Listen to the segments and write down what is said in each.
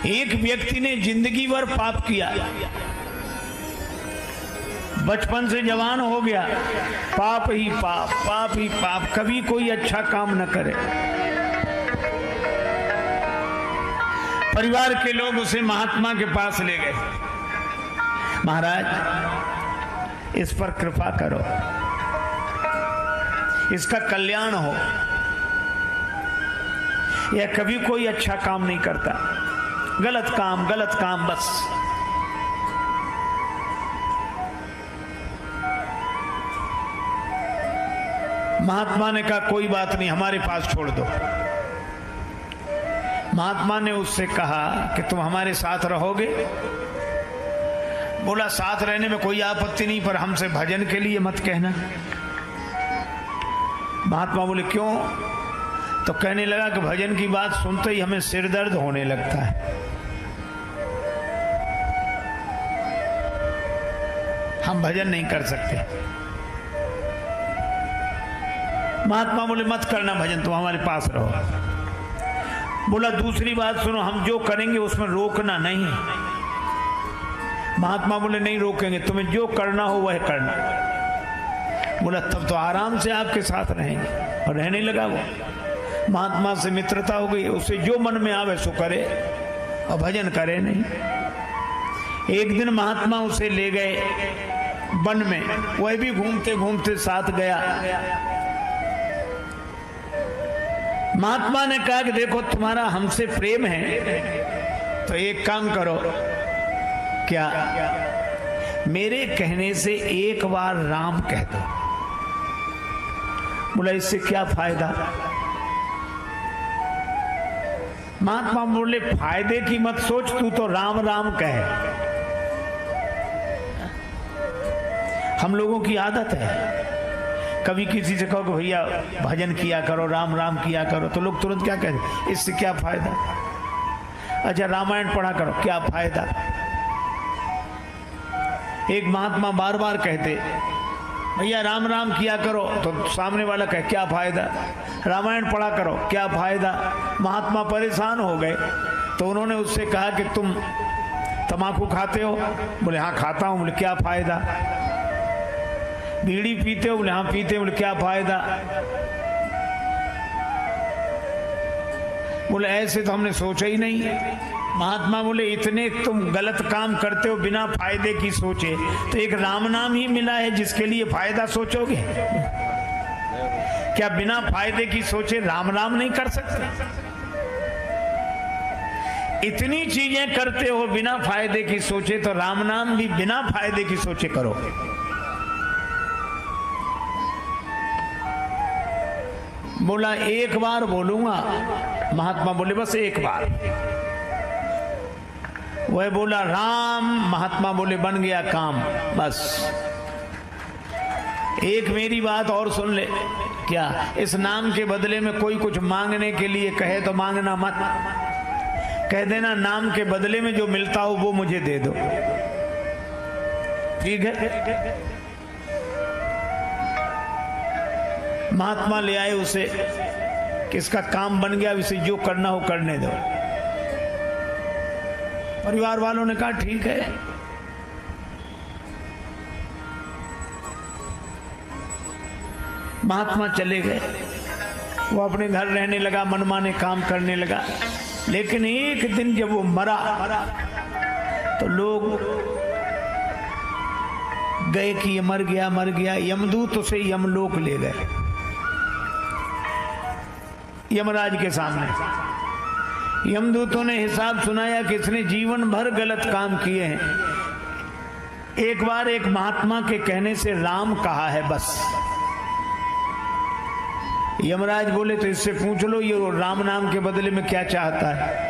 एक व्यक्ति ने जिंदगी भर पाप किया, बचपन से जवान हो गया, पाप ही पाप, पाप ही पाप, कभी कोई अच्छा काम न करे। परिवार के लोग उसे महात्मा के पास ले गए। महाराज, इस पर कृपा करो, इसका कल्याण हो। यह कभी कोई अच्छा काम नहीं करता, गलत काम बस। महात्मा ने कहा कोई बात नहीं, हमारे पास छोड़ दो। महात्मा ने उससे कहा कि तुम हमारे साथ रहोगे? बोला साथ रहने में कोई आपत्ति नहीं, पर हमसे भजन के लिए मत कहना। महात्मा बोले क्यों? तो कहने लगा कि भजन की बात सुनते ही हमें सिर दर्द होने लगता है, हम भजन नहीं कर सकते। महात्मा बोले मत करना भजन, तुम हमारे पास रहो। बोला दूसरी बात सुनो, हम जो करेंगे उसमें रोकना नहीं। महात्मा बोले नहीं रोकेंगे, तुम्हें जो करना हो वह करना। बोला तब तो आराम से आपके साथ रहेंगे। और रहने लगा वो। महात्मा से मित्रता हो गई, उसे जो मन में आवे सो करे और भजन करे नहीं। एक दिन महात्मा उसे ले गए वन में, वह भी घूमते घूमते साथ गया। महात्मा ने कहा कि देखो तुम्हारा हमसे प्रेम है तो एक काम करो, क्या मेरे कहने से एक बार राम कह दो। बोला इससे क्या फायदा? महात्मा बोले फायदे की मत सोच, तू तो राम राम कहे। हम लोगों की आदत है, कभी किसी से कहो कि भैया भजन किया करो, राम राम किया करो, तो लोग तुरंत क्या कहते, इससे क्या फायदा? अच्छा रामायण पढ़ा करो, क्या फायदा? एक महात्मा बार बार कहते भैया राम राम किया करो, तो सामने वाला कहे क्या फायदा? रामायण पढ़ा करो, क्या फायदा? महात्मा परेशान हो गए, तो उन्होंने उससे कहा कि तुम तम्बाकू खाते हो? बोले हाँ खाता हूं। बोले क्या फायदा? बीड़ी पीते हो? बोले हाँ पीते हो। बोले क्या फायदा? बोले ऐसे तो हमने सोचा ही नहीं। महात्मा बोले इतने तुम गलत काम करते हो बिना फायदे की सोचे, तो एक राम नाम ही मिला है जिसके लिए फायदा सोचोगे? क्या बिना फायदे की सोचे राम नाम नहीं कर सकते? इतनी चीजें करते हो बिना फायदे की सोचे, तो राम नाम भी बिना फायदे की सोचे करो। बोला एक बार बोलूंगा। महात्मा बोले बस एक बार। वह बोला राम। महात्मा बोले बन गया काम, बस। एक मेरी बात और सुन ले। क्या? इस नाम के बदले में कोई कुछ मांगने के लिए कहे तो मांगना मत, कह देना नाम के बदले में जो मिलता हो वो मुझे दे दो, ठीक है? महात्मा ले आए उसे, किसका काम बन गया, इसे जो करना हो करने दो। परिवार वालों ने कहा ठीक है। महात्मा चले गए, वो अपने घर रहने लगा, मनमाने काम करने लगा। लेकिन एक दिन जब वो मरा तो लोग गए कि ये मर गया मर गया। यमदूत उसे यमलोक ले गए, यमराज के सामने। यमदूतों ने हिसाब सुनाया कि इसने जीवन भर गलत काम किए हैं, एक बार एक महात्मा के कहने से राम कहा है बस। यमराज बोले तो इससे पूछ लो ये राम नाम के बदले में क्या चाहता है।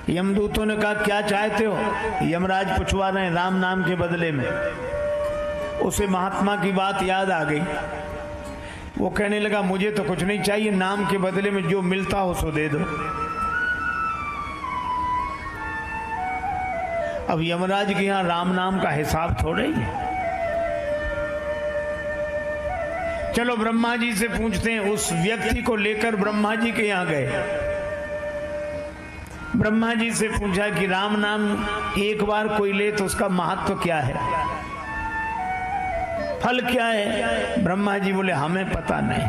यमदूतों ने कहा क्या चाहते हो? यमराज पूछवा रहे हैं राम नाम के बदले में। उसे महात्मा की बात याद आ गई। वो कहने लगा मुझे तो कुछ नहीं चाहिए, नाम के बदले में जो मिलता हो सो दे दो। अब यमराज के यहाँ राम नाम का हिसाब थोड़ा ही है। चलो ब्रह्मा जी से पूछते हैं। उस व्यक्ति को लेकर ब्रह्मा जी के यहाँ गए। ब्रह्मा जी से पूछा कि राम नाम एक बार कोई ले तो उसका महत्व क्या है, फल क्या है? ब्रह्मा जी बोले हमें पता नहीं,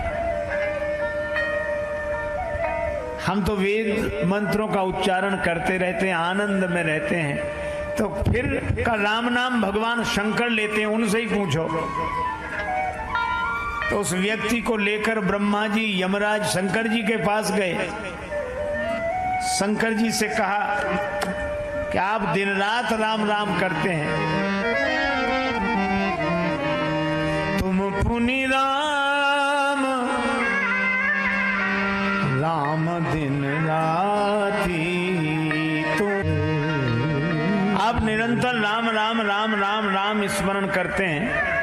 हम तो वेद मंत्रों का उच्चारण करते रहते हैं, आनंद में रहते हैं। तो फिर का राम नाम भगवान शंकर लेते हैं, उनसे ही पूछो। तो उस व्यक्ति को लेकर ब्रह्मा जी यमराज शंकर जी के पास गए। शंकर जी से कहा कि आप दिन रात राम राम करते हैं, तुम पुनि राम राम दिन राती, आप निरंतर राम राम राम राम राम स्मरण करते हैं,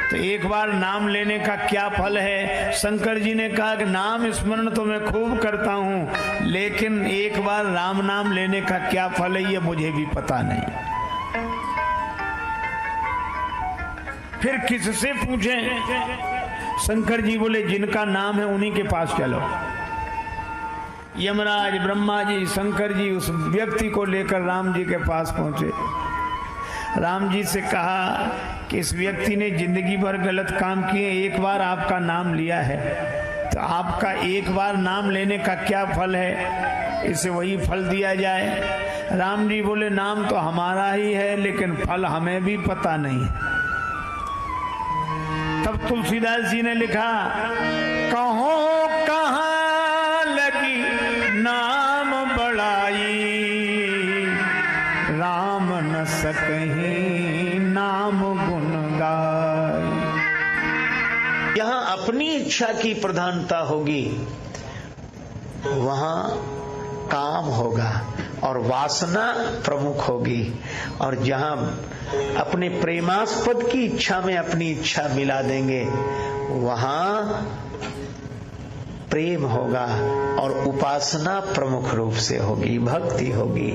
तो एक बार नाम लेने का क्या फल है? शंकर जी ने कहा कि नाम स्मरण तो मैं खूब करता हूं, लेकिन एक बार राम नाम लेने का क्या फल है ये मुझे भी पता नहीं। फिर किससे पूछें? शंकर जी बोले जिनका नाम है उन्हीं के पास चलो। यमराज, ब्रह्मा जी, शंकर जी उस व्यक्ति को लेकर राम जी के पास पहुंचे। राम जी से कहा कि इस व्यक्ति ने जिंदगी भर गलत काम किए, एक बार आपका नाम लिया है, तो आपका एक बार नाम लेने का क्या फल है, इसे वही फल दिया जाए। राम जी बोले नाम तो हमारा ही है, लेकिन फल हमें भी पता नहीं। तब तुलसीदास जी ने लिखा, कहो कहाँ लगी नाम बड़ाई, राम न सकहीं नाम गुण गाय। यहां अपनी इच्छा की प्रधानता होगी, वहां काम होगा और वासना प्रमुख होगी। और जहां अपने प्रेमास्पद की इच्छा में अपनी इच्छा मिला देंगे, वहां प्रेम होगा और उपासना प्रमुख रूप से होगी, भक्ति होगी।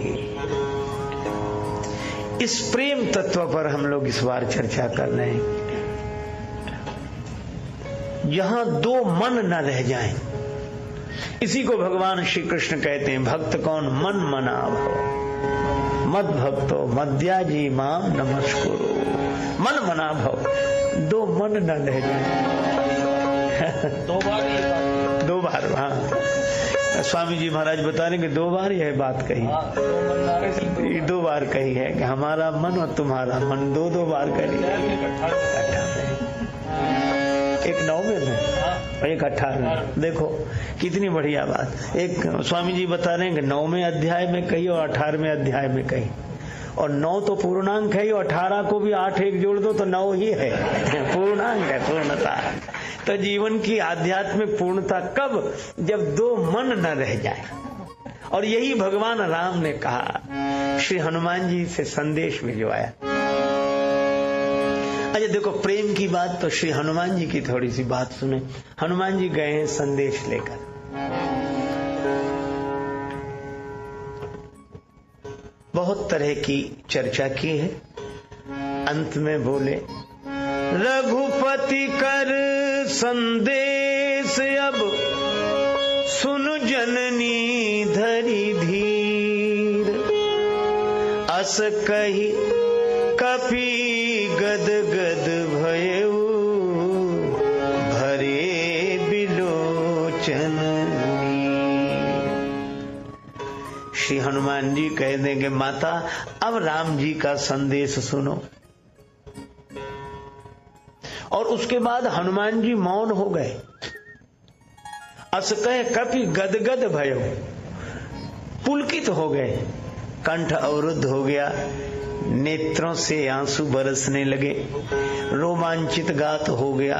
इस प्रेम तत्व पर हम लोग इस बार चर्चा कर रहे हैं। यहां दो मन न रह जाएं, इसी को भगवान श्री कृष्ण कहते हैं, भक्त कौन? मन मना भव मद भक्तो मद्याजी माम नमस्कुरु। मन मना भव, दो मन न रह जाए। दो बार हाँ, स्वामी जी महाराज बता रहे कि 2 बार यह बात कही, 2 बार कही है कि हमारा मन और तुम्हारा मन 2 बार कही, एक 9वें में और एक 18वें। देखो कितनी बढ़िया बात। एक स्वामी जी बता रहे हैं कि 9वें अध्याय में कही और 18वें अध्याय में कही, और 9 तो पूर्णांक है और 18 को भी 8 1 जोड़ दो तो 9 ही है, पूर्णांक है, पूर्णता। तो जीवन की आध्यात्मिक पूर्णता कब? जब 2 मन न रह जाए। और यही भगवान राम ने कहा, श्री हनुमान जी से संदेश भिजवाया। अच्छा देखो, प्रेम की बात तो श्री हनुमान जी की थोड़ी सी बात सुने। हनुमान जी गए हैं संदेश लेकर, बहुत तरह की चर्चा की है, अंत में बोले रघुपति कर संदेश अब सुन जननी धरी धीर, अस कही कपि गद गद भयउ भरे बिलोचन। श्री हनुमान जी कह देंगे, माता अब राम जी का संदेश सुनो। और उसके बाद हनुमान जी मौन हो गए। अस कह कपि गदगद भयो, पुलकित हो गए, कंठ अवरुद्ध हो गया, नेत्रों से आंसू बरसने लगे, रोमांचित गात हो गया।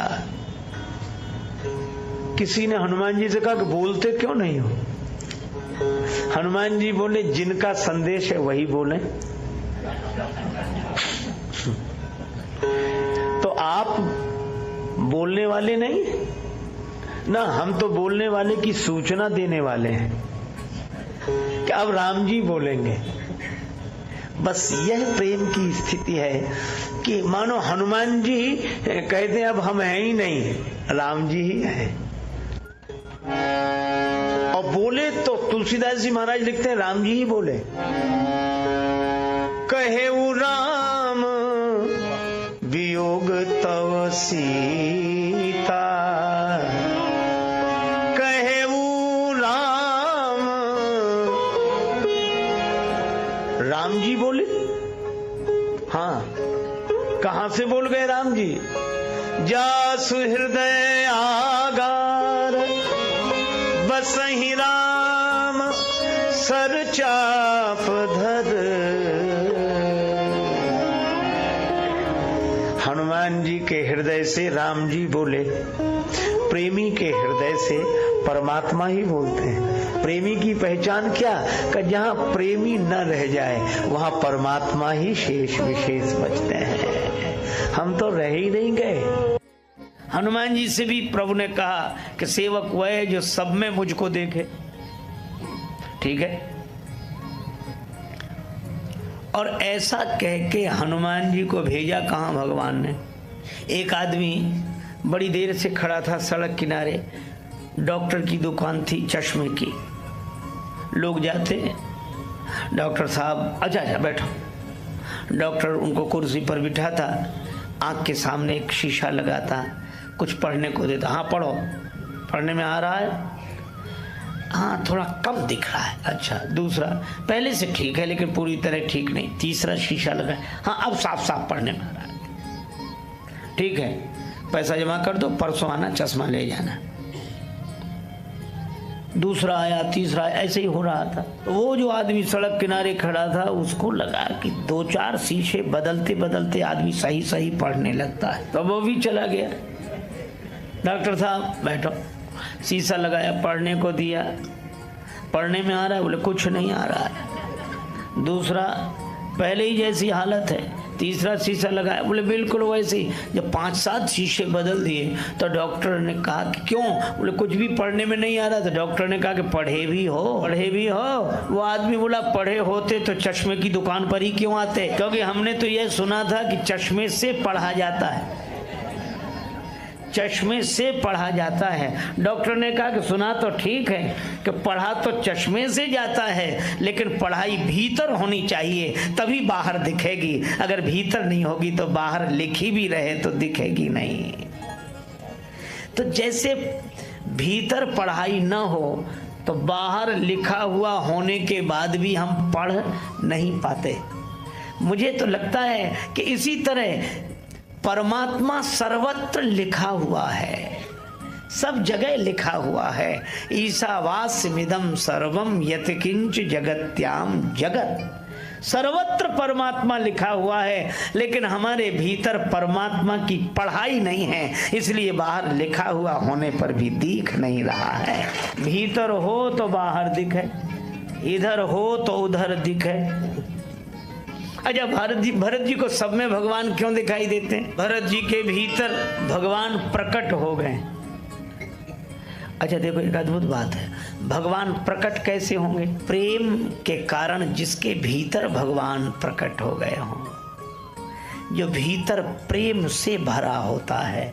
किसी ने हनुमान जी से कहा कि बोलते क्यों नहीं हो? हनुमान जी बोले, जिनका संदेश है वही बोले। तो आप बोलने वाले नहीं ना, हम तो बोलने वाले की सूचना देने वाले हैं कि अब राम जी बोलेंगे। बस यह प्रेम की स्थिति है कि मानो हनुमान जी कहते हैं अब हम हैं ही नहीं, राम जी ही है। और बोले तो तुलसीदास जी महाराज लिखते हैं राम जी ही बोले। कहेऊ राम वियोग तव सीता, कहेऊ राम, राम जी बोले। हाँ, कहां से बोल गए राम जी? जासु हृदय आगार बसहि राम सर चाप धर। हनुमान जी के हृदय से राम जी बोले। प्रेमी के हृदय से परमात्मा ही बोलते हैं। प्रेमी की पहचान क्या? कि जहां प्रेमी न रह जाए वहां परमात्मा ही शेष विशेष बचते हैं। हम तो रह ही नहीं गए। हनुमान जी से भी प्रभु ने कहा कि सेवक वह है जो सब में मुझको देखे। ठीक है। और ऐसा कह के हनुमान जी को भेजा कहां भगवान ने? एक आदमी बड़ी देर से खड़ा था सड़क किनारे, डॉक्टर की दुकान थी चश्मे की। लोग जाते, डॉक्टर साहब अच्छा अच्छा बैठो। डॉक्टर उनको कुर्सी पर बिठा था, आंख के सामने एक शीशा लगा था, कुछ पढ़ने को देता। हाँ पढ़ो, पढ़ने में आ रहा है? हाँ थोड़ा कम दिख रहा है। अच्छा, दूसरा पहले से ठीक है लेकिन पूरी तरह ठीक नहीं। तीसरा शीशा लगा है, हाँ अब साफ साफ पढ़ने में आ रहा है। ठीक है, पैसा जमा कर दो, परसों आना चश्मा ले जाना। दूसरा आया, तीसरा आया, ऐसे ही हो रहा था। तो वो जो आदमी सड़क किनारे खड़ा था उसको लगा कि 2-4 शीशे बदलते बदलते आदमी सही सही पढ़ने लगता है। तो वो भी चला गया। डॉक्टर साहब बैठो, शीशा लगाया, पढ़ने को दिया। पढ़ने में आ रहा है? बोले कुछ नहीं आ रहा है। दूसरा पहले ही जैसी हालत है। तीसरा शीशा लगाया, बोले बिल्कुल वैसे ही। जब 5-7 शीशे बदल दिए तो डॉक्टर ने कहा कि क्यों? बोले कुछ भी पढ़ने में नहीं आ रहा। तो डॉक्टर ने कहा कि पढ़े भी हो, पढ़े भी हो। वो आदमी बोला पढ़े होते तो चश्मे की दुकान पर ही क्यों आते? क्योंकि हमने तो यह सुना था कि चश्मे से पढ़ा जाता है, चश्मे से पढ़ा जाता है। डॉक्टर ने कहा कि सुना तो ठीक है कि पढ़ा तो चश्मे से जाता है, लेकिन पढ़ाई भीतर होनी चाहिए तभी बाहर दिखेगी। अगर भीतर नहीं होगी तो बाहर लिखी भी रहे तो दिखेगी नहीं। तो जैसे भीतर पढ़ाई न हो तो बाहर लिखा हुआ होने के बाद भी हम पढ़ नहीं पाते। मुझे तो लगता है कि इसी तरह परमात्मा सर्वत्र लिखा हुआ है, सब जगह लिखा हुआ है। ईशावास्यमिदं सर्वम यत्किंच जगत्याम जगत, सर्वत्र परमात्मा लिखा हुआ है, लेकिन हमारे भीतर परमात्मा की पढ़ाई नहीं है, इसलिए बाहर लिखा हुआ होने पर भी दिख नहीं रहा है। भीतर हो तो बाहर दिखे, इधर हो तो उधर दिखे। अच्छा, भरत जी को सब में भगवान क्यों दिखाई देते हैं? भरत जी के भीतर भगवान प्रकट हो गए। अच्छा देखो, एक अद्भुत बात है, भगवान प्रकट कैसे होंगे? प्रेम के कारण जिसके भीतर भगवान प्रकट हो गए हों। जो भीतर प्रेम से भरा होता है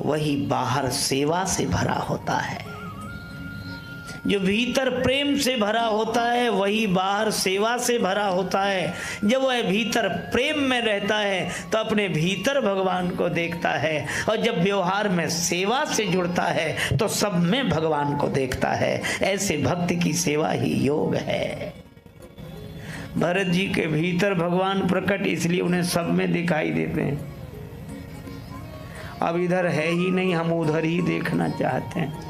वही बाहर सेवा से भरा होता है। जो भीतर प्रेम से भरा होता है वही बाहर सेवा से भरा होता है। जब वह भीतर प्रेम में रहता है तो अपने भीतर भगवान को देखता है, और जब व्यवहार में सेवा से जुड़ता है तो सब में भगवान को देखता है। ऐसे भक्त की सेवा ही योग है। भरत जी के भीतर भगवान प्रकट, इसलिए उन्हें सब में दिखाई देते हैं। अब इधर है ही नहीं, हम उधर ही देखना चाहते हैं,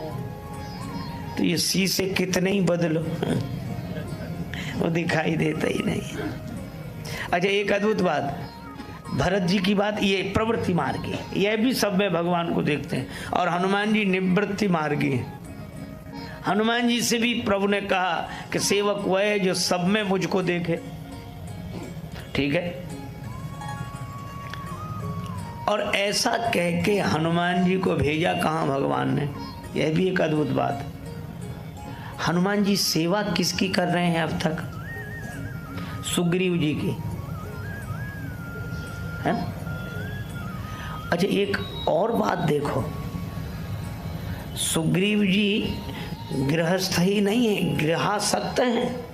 तो ये शीशे कितने ही बदलो वो दिखाई देता ही नहीं। अच्छा, एक अद्भुत बात, भरत जी की बात, ये प्रवृत्ति मार्गी, यह भी सब में भगवान को देखते हैं। और हनुमान जी निवृत्ति मार्गी हैं। हनुमान जी से भी प्रभु ने कहा कि सेवक वह है जो सब में मुझको देखे। ठीक है। और ऐसा कह के हनुमान जी को भेजा कहां भगवान ने? यह भी एक अद्भुत बात। हनुमान जी सेवा किसकी कर रहे हैं अब तक? सुग्रीव जी की है। अच्छा, एक और बात देखो, सुग्रीव जी गृहस्थ ही नहीं है, गृहासक्त हैं।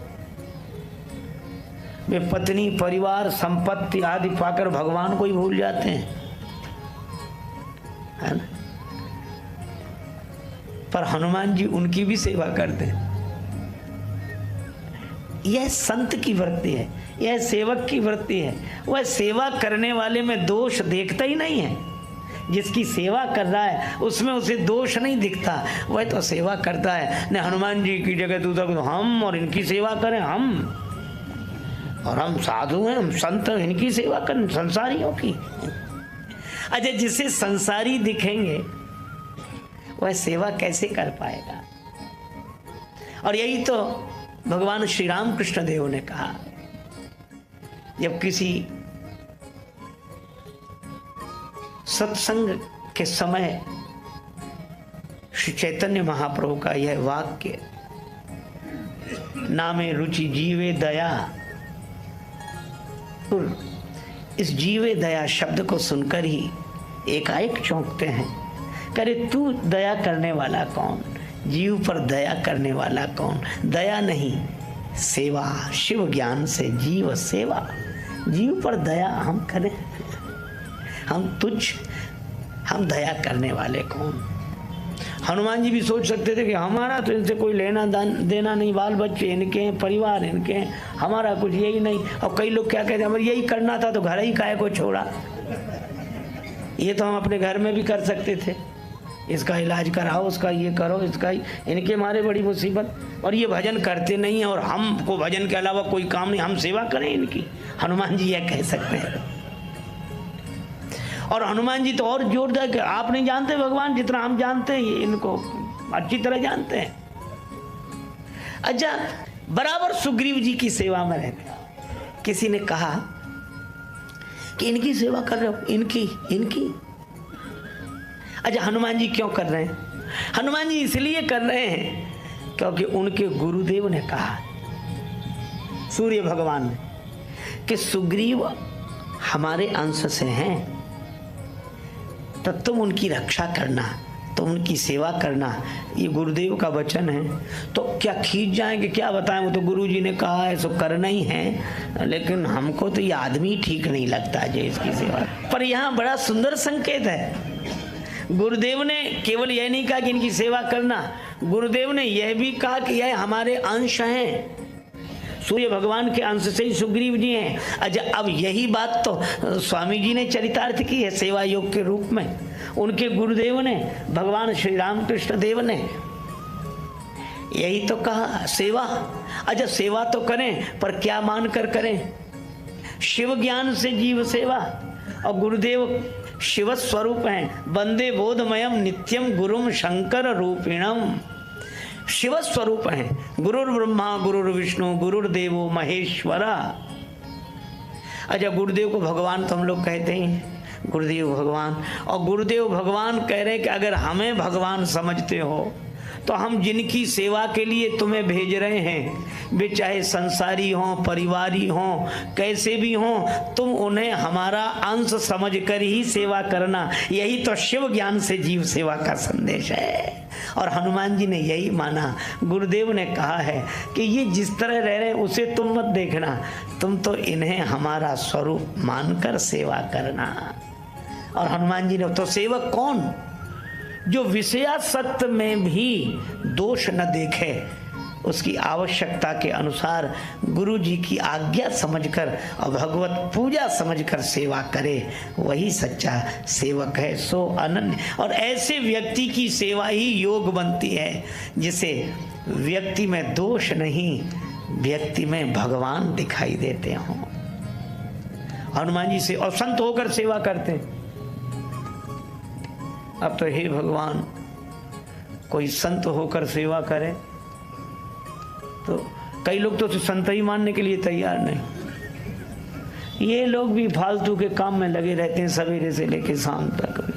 वे पत्नी, परिवार, संपत्ति आदि पाकर भगवान को ही भूल जाते हैं, है ना। पर हनुमान जी उनकी भी सेवा करते हैं। यह संत की वृत्ति है, यह सेवक की वृत्ति है। वह सेवा करने वाले में दोष देखता ही नहीं है। जिसकी सेवा कर रहा है उसमें उसे दोष नहीं दिखता, वह तो सेवा करता है। ने हनुमान जी की जगह तू तो हम और इनकी सेवा करें, हम साधु हैं, हम संत, इनकी सेवा करें, संसारियों की। अच्छा, जिसे संसारी दिखेंगे वह सेवा कैसे कर पाएगा। और यही तो भगवान श्री राम कृष्ण देव ने कहा, जब किसी सत्संग के समय श्री चैतन्य महाप्रभु का यह वाक्य, नामे रुचि जीवे दया, इस जीवे दया शब्द को सुनकर ही एकाएक चौंकते हैं। करे तू दया करने वाला कौन, जीव पर दया करने वाला कौन। दया नहीं, सेवा। शिव ज्ञान से जीव सेवा। जीव पर दया हम करें, हम तुच्छ, हम दया करने वाले कौन। हनुमान जी भी सोच सकते थे कि हमारा तो इनसे कोई लेना देना नहीं, बाल बच्चे इनके हैं, परिवार इनके हैं, हमारा कुछ यही नहीं। और कई लोग क्या कहते हैं, हमें यही करना था तो घर ही काहे को छोड़ा। ये तो हम अपने घर में भी कर सकते थे, इसका इलाज कराओ, उसका ये करो, इसका ही, इनके मारे बड़ी मुसीबत। और ये भजन करते नहीं है और हमको भजन के अलावा कोई काम नहीं, हम सेवा करें इनकी। हनुमान जी यह कह सकते हैं। और हनुमान जी तो और जोरदार कि आप नहीं जानते भगवान जितना हम जानते हैं, ये इनको अच्छी तरह जानते हैं। अच्छा, बराबर सुग्रीव जी की सेवा में रहते। किसी ने कहा कि इनकी सेवा कर रहे हो, इनकी। अच्छा, हनुमान जी क्यों कर रहे हैं? हनुमान जी इसलिए कर रहे हैं क्योंकि उनके गुरुदेव ने कहा, सूर्य भगवान ने, कि सुग्रीव हमारे अंश से हैं, तो तुम उनकी रक्षा करना, तुम उनकी सेवा करना। ये गुरुदेव का वचन है। तो क्या खींच जाएंगे, क्या बताएं, वो तो गुरु जी ने कहा है, सो करना ही है। लेकिन हमको तो ये आदमी ठीक नहीं लगता जो इसकी सेवा। पर यहाँ बड़ा सुंदर संकेत है। गुरुदेव ने केवल यह नहीं कहा कि इनकी सेवा करना, गुरुदेव ने यह भी कहा कि यह हमारे अंश हैं। सूर्य भगवान के अंश से ही सुग्रीव जी हैं। अच्छा, अब यही बात तो स्वामी जी ने चरितार्थ की है सेवा योग के रूप में। उनके गुरुदेव ने, भगवान श्री राम कृष्ण देव ने यही तो कहा, सेवा। अच्छा, सेवा तो करें, पर क्या मानकर करें? शिव ज्ञान से जीव सेवा। और गुरुदेव शिव स्वरूप हैं। वंदे बोधमयम नित्यम गुरुम शंकर रूपिणम। शिव स्वरूप हैं। गुरुर्ब्रह्मा गुरुर्विष्णु गुरुर्देवो महेश्वरा। अच्छा, गुरुदेव को भगवान तो हम लोग कहते ही हैं, गुरुदेव भगवान। और गुरुदेव भगवान कह रहे हैं कि अगर हमें भगवान समझते हो तो हम जिनकी सेवा के लिए तुम्हें भेज रहे हैं, वे चाहे संसारी हों, परिवारी हों, कैसे भी हों, तुम उन्हें हमारा अंश समझकर ही सेवा करना। यही तो शिव ज्ञान से जीव सेवा का संदेश है। और हनुमान जी ने यही माना। गुरुदेव ने कहा है कि ये जिस तरह रह रहे हैं उसे तुम मत देखना, तुम तो इन्हें हमारा स्वरूप मानकर सेवा करना। और हनुमान जी ने तो सेवक कौन? जो विषयासक्त में भी दोष न देखे, उसकी आवश्यकता के अनुसार गुरु जी की आज्ञा समझकर और भगवत पूजा समझकर सेवा करे, वही सच्चा सेवक है। सो अनन्य। और ऐसे व्यक्ति की सेवा ही योग बनती है, जिसे व्यक्ति में दोष नहीं, व्यक्ति में भगवान दिखाई देते हों। हनुमान जी से और संत होकर सेवा करते। अब तो हे भगवान, कोई संत होकर सेवा करे तो कई लोग तो संत ही मानने के लिए तैयार नहीं। ये लोग भी फालतू के काम में लगे रहते हैं, सवेरे से लेकर शाम तक।